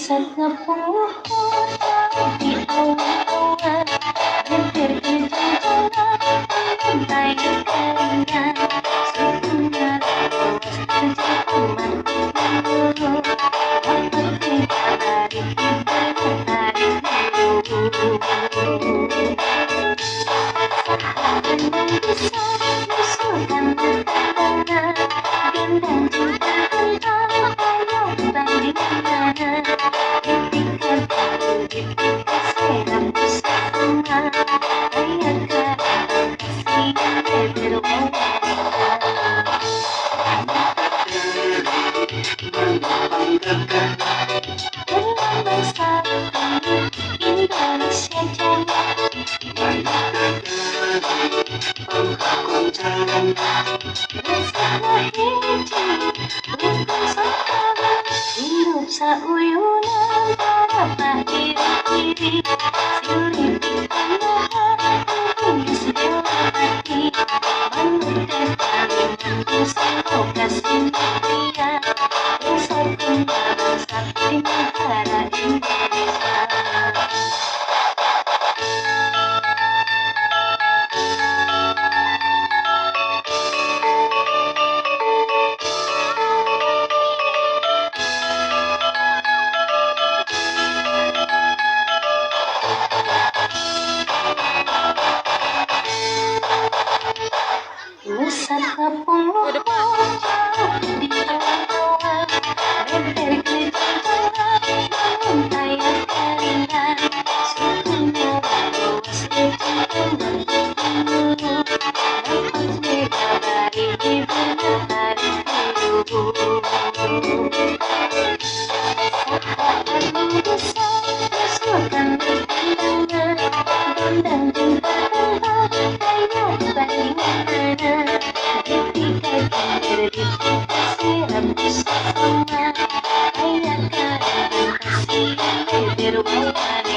Sagapung di awan-awan, berterjang-jangan pantai keringan, sebentar awas terjemahan dulu, dapat kita tarik dulu. Sahabat yang bisa musuhkan bertandangan, gendang cinta tentang ayo bandingkan. Ketika kita serap bersama, rayakan kasih yang berwarna. Berlambang satu Indonesia Jaya, bersama hiji rukun sakala, hidup sauyunan para pahiri-hiri, silih dikanahan hingga segala hati, bangun kekaliman semoga sintia, bersatu bersatu negara Indonesia. Pusat kampung jauh di awan-awan, berterjang-jangan pantai keringan, sukunya luas kejauhan dulu, dapat megabari bermatahari dulu. Sahabat bisa musuhkan bertandangan, gendang cinta tentang ayo bandingkan. Ketika kita serap bersama, rayakan kasih yang berwarna.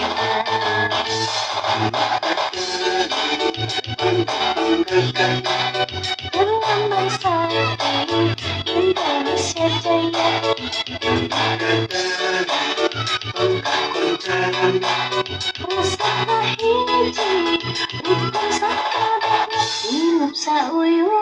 Berlambang satu Indonesia Jaya, bersama hiji rukun sakala, hidup sauyunan